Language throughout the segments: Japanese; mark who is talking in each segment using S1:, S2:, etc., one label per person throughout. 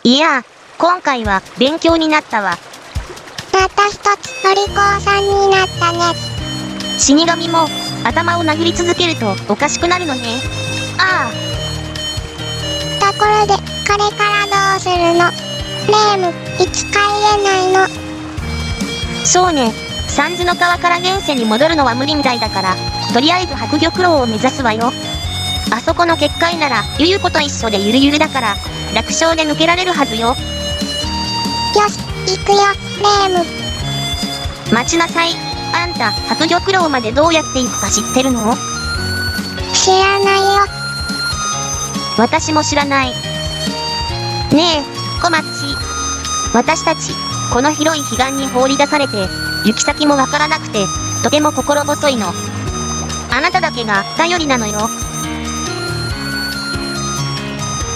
S1: いや、今回は勉強になったわ。
S2: また一つのりこうさんになったね。
S1: 死神も頭を殴り続けるとおかしくなるのね。あ
S2: ところで、これからどうするの？ネーム、いつか言えないの。
S1: あ、そうね。三途の川から現世に戻るのは無理みたいだから、とりあえず白玉楼を目指すわよ。あそこの結界なら、ゆゆ子と一緒でゆるゆるだから、楽勝で抜けられるはずよ。
S2: よし、行くよ、ネーム。
S1: 待ちなさい。あんた、白玉楼までどうやって行くか知ってるの？
S2: 知らないよ。
S1: 私も知らない。ねえ、小町。私たち、この広い彼岸に放り出されて、行き先もわからなくて、とても心細いの。あなただけが頼りなのよ。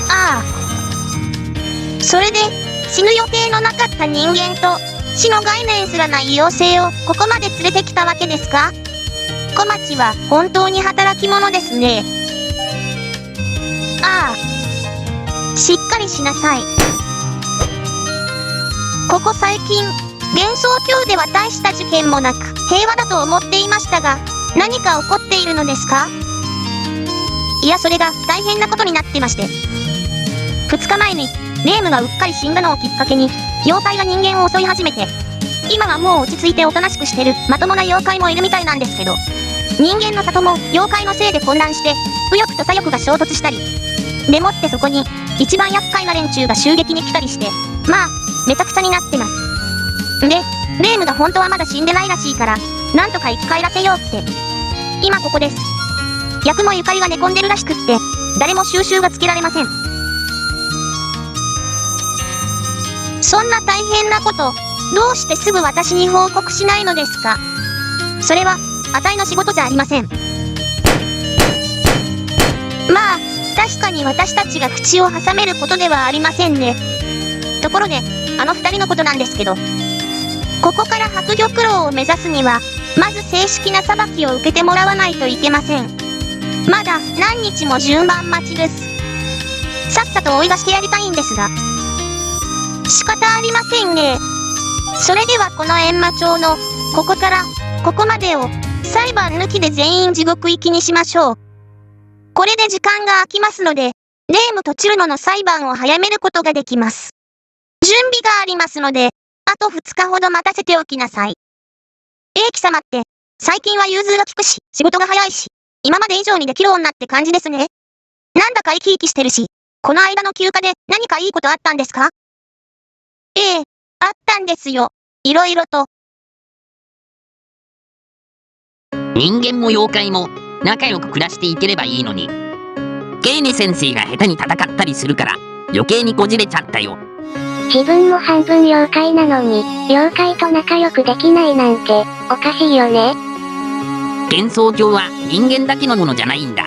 S1: ああ。それで、死ぬ予定のなかった人間と、死の概念すらない妖精をここまで連れてきたわけですか？小町は本当に働き者ですね。ああ。しっかりしなさい。ここ最近、幻想郷では大した事件もなく平和だと思っていましたが、何か起こっているのですか？いや、それが大変なことになってまして。2日前に、ネームがうっかり死んだのをきっかけに、妖怪が人間を襲い始めて、今はもう落ち着いておとなしくしてるまともな妖怪もいるみたいなんですけど、人間の里も妖怪のせいで混乱して、右翼と左翼が衝突したり、でもってそこに、一番厄介な連中が襲撃に来たりして、まあ、めちゃくちゃになってます。で、ネームが本当はまだ死んでないらしいから、なんとか生き返らせようって。今ここです。役もゆかりが寝込んでるらしくって、誰も収拾がつけられません。そんな大変なこと、どうしてすぐ私に報告しないのですか？それは、あたいの仕事じゃありません。まあ、確かに私たちが口を挟めることではありませんね。ところで、あの二人のことなんですけど、ここから白玉楼を目指すには、まず正式な裁きを受けてもらわないといけません。まだ何日も順番待ちです。さっさと追い出してやりたいんですが。仕方ありませんね。それではこの閻魔帳の、ここから、ここまでを、裁判抜きで全員地獄行きにしましょう。これで時間が空きますので、ネームとチルノの裁判を早めることができます。準備がありますので、あと2日ほど待たせておきなさい。英貴様って、最近は融通が利くし、仕事が早いし、今まで以上にできる女って感じですね。なんだか生き生きしてるし、この間の休暇で何かいいことあったんですか？ええ、あったんですよ。いろいろと。
S3: 人間も妖怪も仲良く暮らしていければいいのに。ケイネ先生が下手に戦ったりするから余計にこじれちゃったよ。
S2: 自分も半分妖怪なのに、妖怪と仲良くできないなんて、おかしいよね。
S3: 幻想郷は人間だけのものじゃないんだ。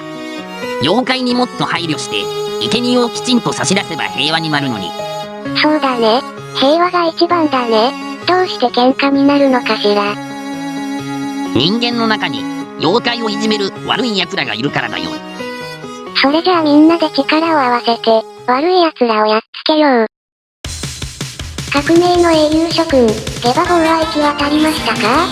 S3: 妖怪にもっと配慮して生贄をきちんと差し出せば平和になるのに。
S2: そうだね。平和が一番だね。どうして喧嘩になるのかしら。
S3: 人間の中に妖怪をいじめる悪い奴らがいるからだよ。
S2: それじゃあみんなで力を合わせて、悪い奴らをやっつけよう。革命の英雄諸君、ゲバ棒は行き渡りましたか？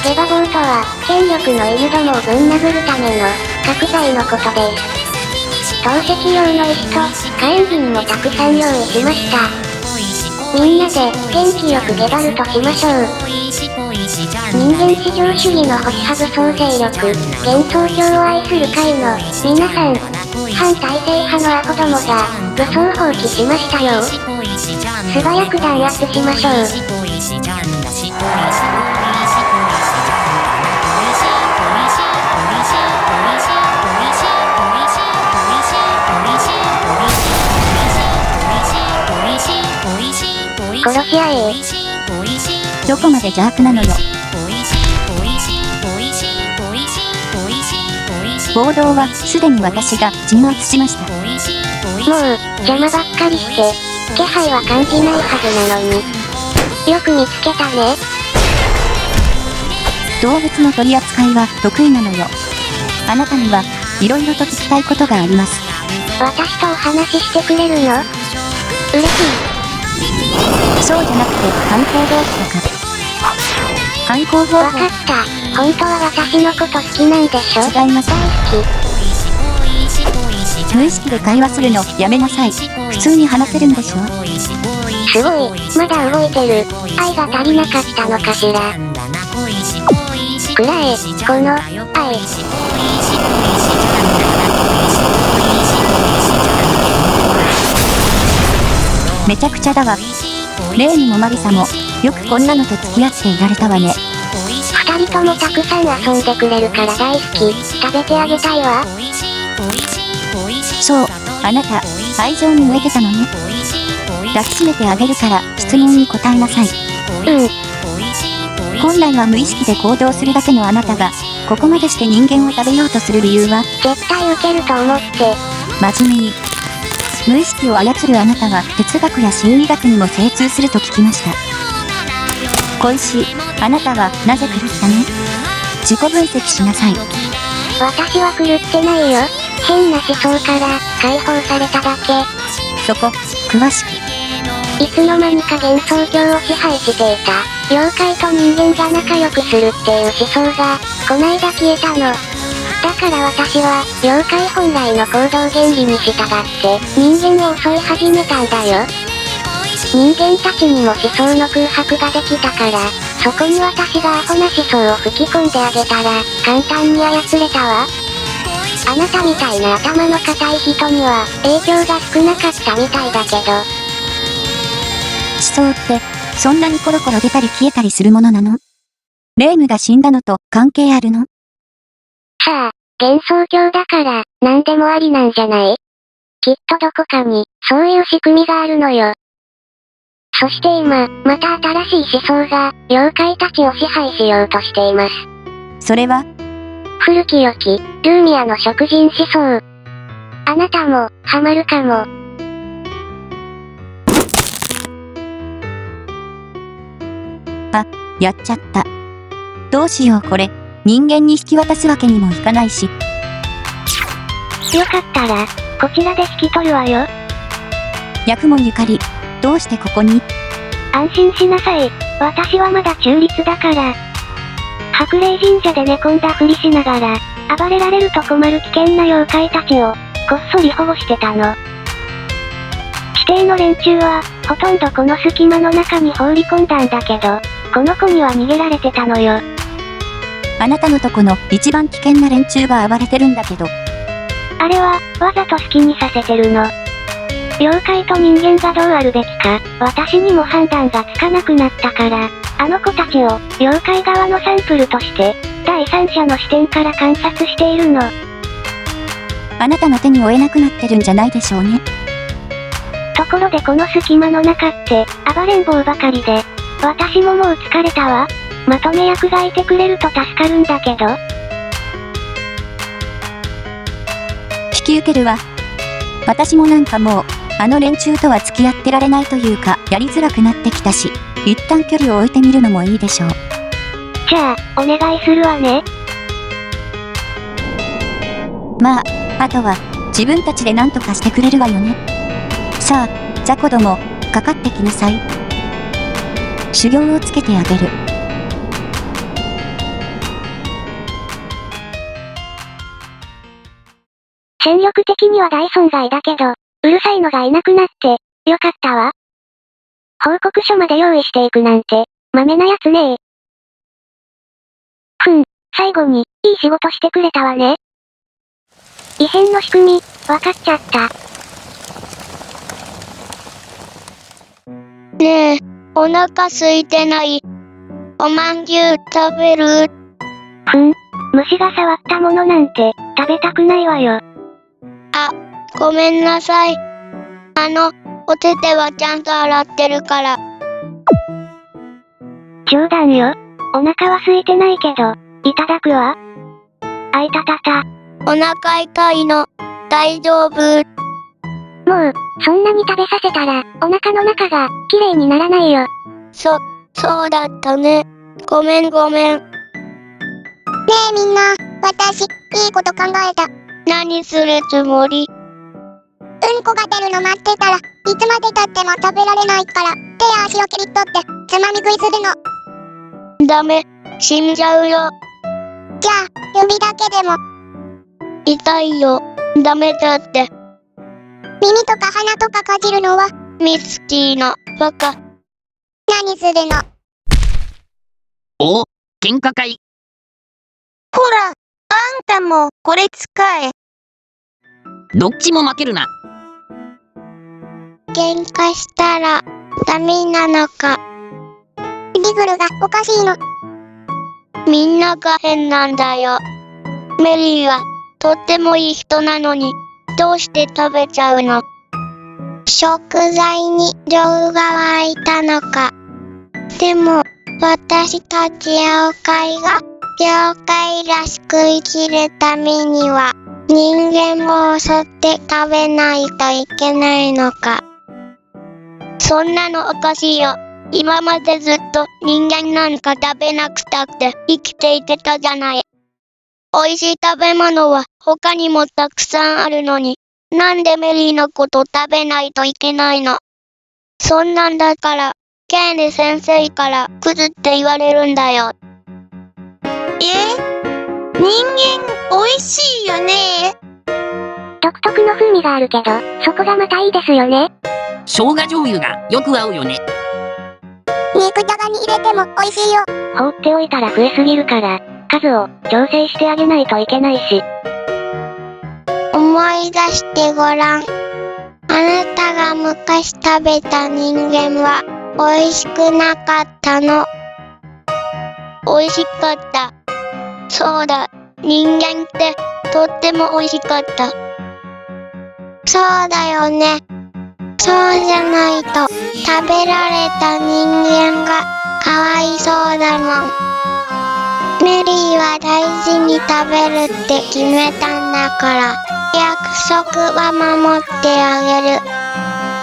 S2: ゲバ棒とは、権力の犬どもをぶん殴るための、角材のことです。投石用の石と、火炎瓶もたくさん用意しました。みんなで、元気よくゲバルとしましょう。人間至上主義の星ハブ総勢力、幻想郷を愛する会の、皆さん、反体制派のアホどもが、武装蜂起しましたよ。素早く弾圧しましょう。殺し合え。
S4: どこまで邪悪なのよ。暴動はすでに私が鎮圧しました。
S2: もう、邪魔ばっかりして、気配は感じないはずなのに。よく見つけたね。
S4: 動物の取り扱いは得意なのよ。あなたには、いろいろと聞きたいことがあります。
S2: 私とお話ししてくれるの？嬉しい。
S4: そうじゃなくて、犯行動機とか。犯行方法。
S2: わかった。本当は私のこと好きなんでしょ？
S4: 違います。
S2: 大好
S4: 無意識で会話するのやめなさい。普通に話せるんでしょ？
S2: き。すごい。まだ動いてる。愛が足りなかったのかしら。くらえ、この、愛。
S4: めちゃくちゃだわ。レイムもマリサも、よくこんなのと付き合っていられたわね。
S2: 二人ともたくさん遊んでくれるから大好き。食べてあげたいわ。
S4: そう、あなた、愛情に飢えてたのね。抱きしめてあげるから、質問に答えなさい。本来は無意識で行動するだけのあなたが、ここまでして人間を食べようとする理由は？
S2: 絶対受けると思って。
S4: 真面目に。無意識を操るあなたは哲学や心理学にも精通すると聞きました。小石、あなたはなぜ狂ったの？自己分析しなさい。
S2: 私は狂ってないよ。変な思想から解放されただけ。
S4: そこ、詳しく。
S2: いつの間にか幻想郷を支配していた。妖怪と人間が仲良くするっていう思想が、こないだ消えたの。だから私は、妖怪本来の行動原理に従って、人間を襲い始めたんだよ。人間たちにも思想の空白ができたから、そこに私がアホな思想を吹き込んであげたら、簡単に操れたわ。あなたみたいな頭の固い人には、影響が少なかったみたいだけど。
S4: 思想って、そんなにコロコロ出たり消えたりするものなの？レイムが死んだのと関係あるの？
S2: さあ、幻想郷だから、何でもありなんじゃない？きっとどこかに、そういう仕組みがあるのよ。そして今、また新しい思想が、妖怪たちを支配しようとしています。
S4: それは？
S2: 古き良き、ルーミアの食人思想。あなたも、ハマるかも。
S4: やっちゃった。どうしようこれ、人間に引き渡すわけにもいかないし。
S2: よかったら、こちらで引き取るわよ。
S4: 薬門ゆかり、どうしてここに？
S2: 安心しなさい。私はまだ中立だから。白霊神社で寝込んだふりしながら、暴れられると困る危険な妖怪たちを、こっそり保護してたの。指定の連中は、ほとんどこの隙間の中に放り込んだんだけど、この子には逃げられてたのよ。
S4: あなたのとこの一番危険な連中が暴れてるんだけど。
S2: あれは、わざと好きにさせてるの。妖怪と人間がどうあるべきか、私にも判断がつかなくなったから、あの子たちを、妖怪側のサンプルとして、第三者の視点から観察しているの。
S4: あなたの手に負えなくなってるんじゃないでしょうね。
S2: ところでこの隙間の中って、暴れん坊ばかりで、私ももう疲れたわ。まとめ役がいてくれると助かるんだけど。
S4: 引き受けるわ。私もなんかもう、あの連中とは付き合ってられないというか、やりづらくなってきたし、一旦距離を置いてみるのもいいでしょう。
S2: じゃあ、お願いするわね。
S4: まあ、あとは、自分たちで何とかしてくれるわよね。さあ、雑魚ども、かかってきなさい。修行をつけてあげる。
S2: 戦力的には大損害だけど、うるさいのがいなくなって、よかったわ。報告書まで用意していくなんて、まめなやつねえ。最後に、いい仕事してくれたわね。異変の仕組み、わかっちゃった。
S1: ねえ、お腹空いてない？おまんじゅう食べる？
S2: 虫が触ったものなんて、食べたくないわよ。
S1: ごめんなさい。お手手はちゃんと洗ってるから。
S2: 冗談よ。お腹は空いてないけど、いただくわ。あいたたた。
S1: お腹痛いの。大丈夫？
S2: もう、そんなに食べさせたら、お腹の中が、きれいにならないよ。
S1: そうだったね。ごめん。ねえみんな、私、いいこと考えた。何するつもり？うんこ
S5: 子が出るの待ってたら、いつまで経っても食べられないから、手や足を切り取って、つまみ食いするの。
S1: ダメ、死んじゃうよ。
S5: じゃあ、指だけでも、
S1: 痛いよ。ダメだって。
S5: 耳とか鼻とかかじるのは、
S1: ミスティーな、バカ。
S5: 何するの？
S3: お、喧嘩会。
S1: ほら、あんたも、これ使え。
S3: どっちも負けるな。
S5: 喧嘩したら、ダメなのか。リグルがおかしいの。
S1: みんなが変なんだよ。メリーは、とってもいい人なのに、どうして食べちゃうの？
S5: 食材に情が湧いたのか。でも、私たち妖怪が、妖怪らしく生きるためには、人間を襲って食べないといけないのか。
S1: そんなのおかしいよ。今までずっと人間なんか食べなくたって生きていけたじゃない。美味しい食べ物は他にもたくさんあるのに、なんでメリーのこと食べないといけないの？そんなんだから、ケーネ先生からクズって言われるんだよ。人間美味しいよね。
S2: 独特の風味があるけど、そこがまたいいですよね。
S3: 生姜醤油がよく合うよね。
S5: 肉じゃがに入れても美味しいよ。
S2: 放っておいたら増えすぎるから、数を調整してあげないといけないし。
S5: 思い出してごらん。あなたが昔食べた人間は美味しくなかったの。
S1: 美味しかった。そうだ、人間ってとっても美味しかった。
S5: そうだよね。そうじゃないと食べられた人間がかわいそうだもん。メリーは大事に食べるって決めたんだから、約束は守ってあげる。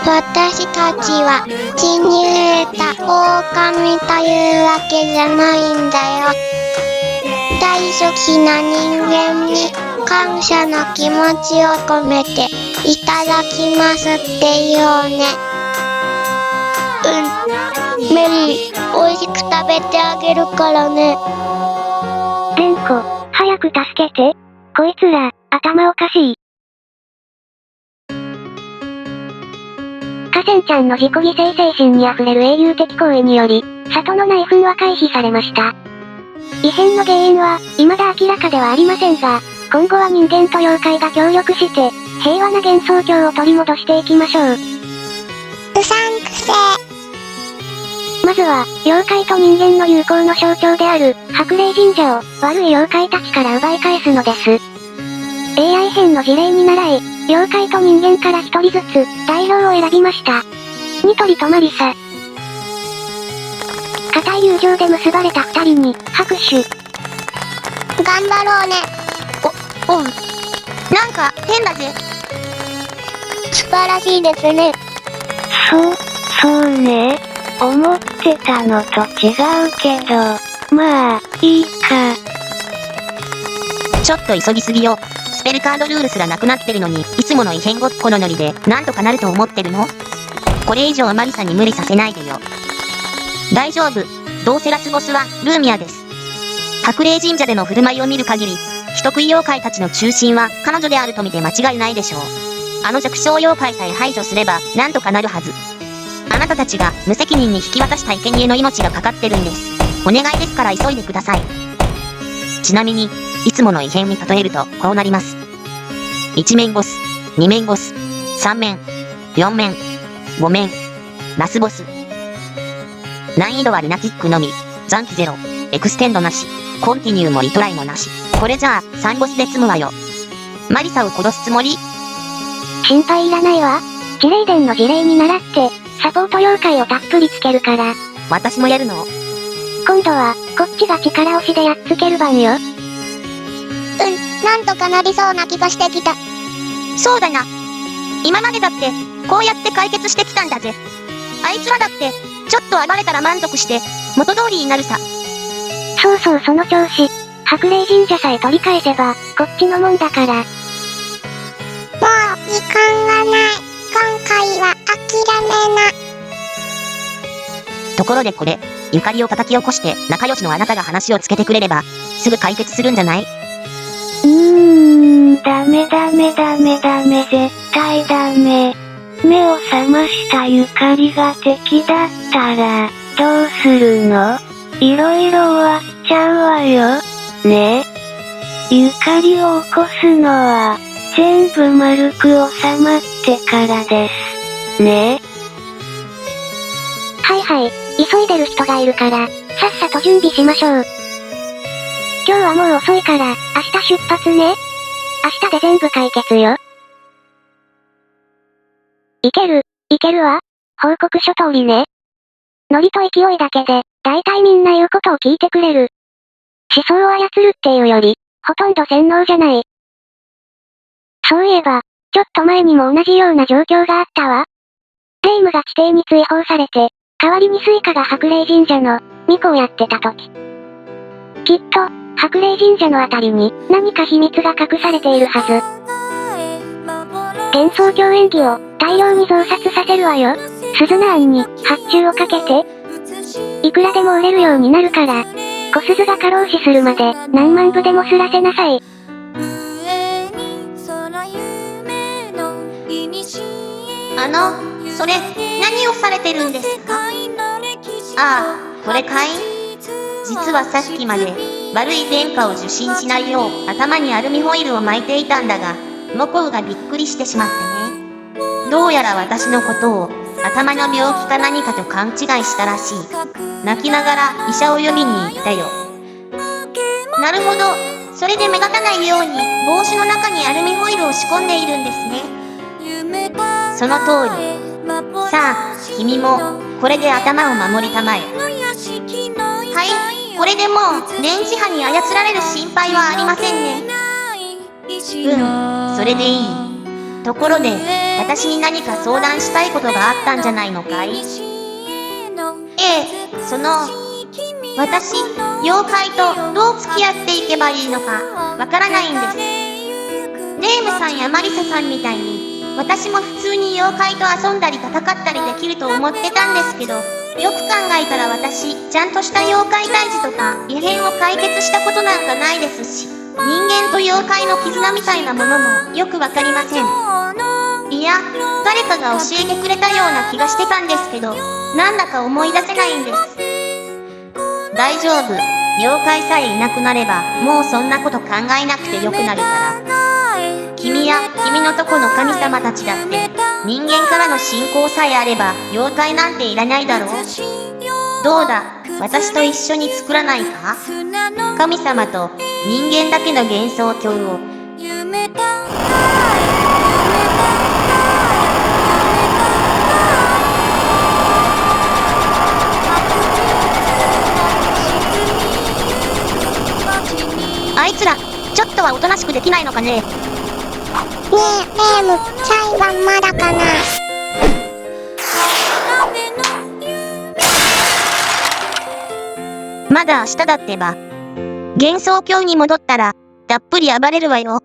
S5: 私たちは血に飢えた狼というわけじゃないんだよ。大好きな人間に感謝の気持ちを込めていただきますって言おうね。
S1: メリー、美味しく食べてあげるからね。
S2: レンコ、早く助けて。こいつら、頭おかしい。河川ちゃんの自己犠牲精神に溢れる英雄的行為により、里の内紛は回避されました。異変の原因は、未だ明らかではありませんが、今後は人間と妖怪が協力して、平和な幻想郷を取り戻していきましょう。
S5: うさんくせえ。
S2: まずは、妖怪と人間の友好の象徴である、白霊神社を、悪い妖怪たちから奪い返すのです。AI 編の事例に倣い、妖怪と人間から一人ずつ、代表を選びました。ニトリとマリサ。固い友情で結ばれた二人に、拍手。
S5: 頑張ろうね。
S1: おう。なんか、変だぜ。
S5: 素晴らしいですね。
S2: そうね。思ってたのと違うけど、まあ、いいか。
S6: ちょっと急ぎすぎよ。スペルカードルールすらなくなってるのに、いつもの異変ごっこのノリで、なんとかなると思ってるの？これ以上マリサに無理させないでよ。大丈夫。どうせラスボスは、ルーミアです。白霊神社での振る舞いを見る限り、人食い妖怪たちの中心は、彼女であると見て間違いないでしょう。あの弱小妖怪さえ排除すれば、なんとかなるはず。あなたたちが無責任に引き渡した生贄の命がかかってるんです。お願いですから急いでください。ちなみに、いつもの異変に例えるとこうなります。1面ボス、2面ボス、3面、4面、5面、ラスボス。難易度はルナティックのみ、残機ゼロ、エクステンドなし、コンティニューもリトライもなし。これじゃあ3ボスで済むわよ。マリサを殺すつもり？
S2: 心配いらないわ。地霊伝の事例に倣って、サポート妖怪をたっぷりつけるから。
S6: 私もやるの？
S2: 今度は、こっちが力押しでやっつける番よ。
S5: なんとかなりそうな気がしてきた。
S1: そうだな。今までだって、こうやって解決してきたんだぜ。あいつらだって、ちょっと暴れたら満足して、元通りになるさ。
S2: そうそうその調子。白霊神社さえ取り返せば、こっちのもんだから。
S5: もう、時間がない。
S6: ところでこれ、ゆかりを叩き起こして仲良しのあなたが話をつけてくれれば、すぐ解決するんじゃない？
S2: ダメ絶対ダメ。目を覚ましたゆかりが敵だったら、どうするの？いろいろ終わっちゃうわよ。ね。ゆかりを起こすのは、全部丸く収まってからです。ね。はい。急いでる人がいるから、さっさと準備しましょう。今日はもう遅いから、明日出発ね。明日で全部解決よ。いけるわ。報告書通りね。ノリと勢いだけで、だいたいみんな言うことを聞いてくれる。思想を操るっていうより、ほとんど洗脳じゃない。そういえば、ちょっと前にも同じような状況があったわ。霊夢が地底に追放されて、代わりにスイカが白霊神社の、巫女をやってた時。きっと、白霊神社のあたりに、何か秘密が隠されているはず。幻想郷演技を、大量に増刷させるわよ。鈴菜庵に、発注をかけて。いくらでも売れるようになるから、小鈴が過労死するまで、何万部でもすらせなさい。
S1: それ、何をされてるんですか？
S6: ああ、これかい？実はさっきまで、悪い電波を受信しないよう、頭にアルミホイルを巻いていたんだが、モコウがびっくりしてしまってね。どうやら私のことを、頭の病気か何かと勘違いしたらしい。泣きながら医者を呼びに行ったよ。
S1: なるほど。それで目立たないように帽子の中にアルミホイルを仕込んでいるんですね。
S6: その通り。さあ、君も、これで頭を守りたまえ。
S1: はい、これでもう、電磁波に操られる心配はありませんね。
S6: それでいい。ところで、私に何か相談したいことがあったんじゃないのかい？
S1: 私、妖怪とどう付き合っていけばいいのか、わからないんです。霊夢さんやマリサさんみたいに、私も普通に妖怪と遊んだり戦ったりできると思ってたんですけど、よく考えたら私、ちゃんとした妖怪退治とか異変を解決したことなんかないですし、人間と妖怪の絆みたいなものもよくわかりません。いや、誰かが教えてくれたような気がしてたんですけど、なんだか思い出せないんです。
S6: 大丈夫。妖怪さえいなくなれば、もうそんなこと考えなくてよくなるから。君や君のとこの神様たちだって、人間からの信仰さえあれば、妖怪なんていらないだろう。どうだ、私と一緒に作らないか？神様と人間だけの幻想郷を。
S1: あいつら、ちょっとはおとなしくできないのかね。
S5: ねえ、霊夢、チャイはまだかな？
S1: まだ明日だってば。幻想郷に戻ったら、たっぷり暴れるわよ。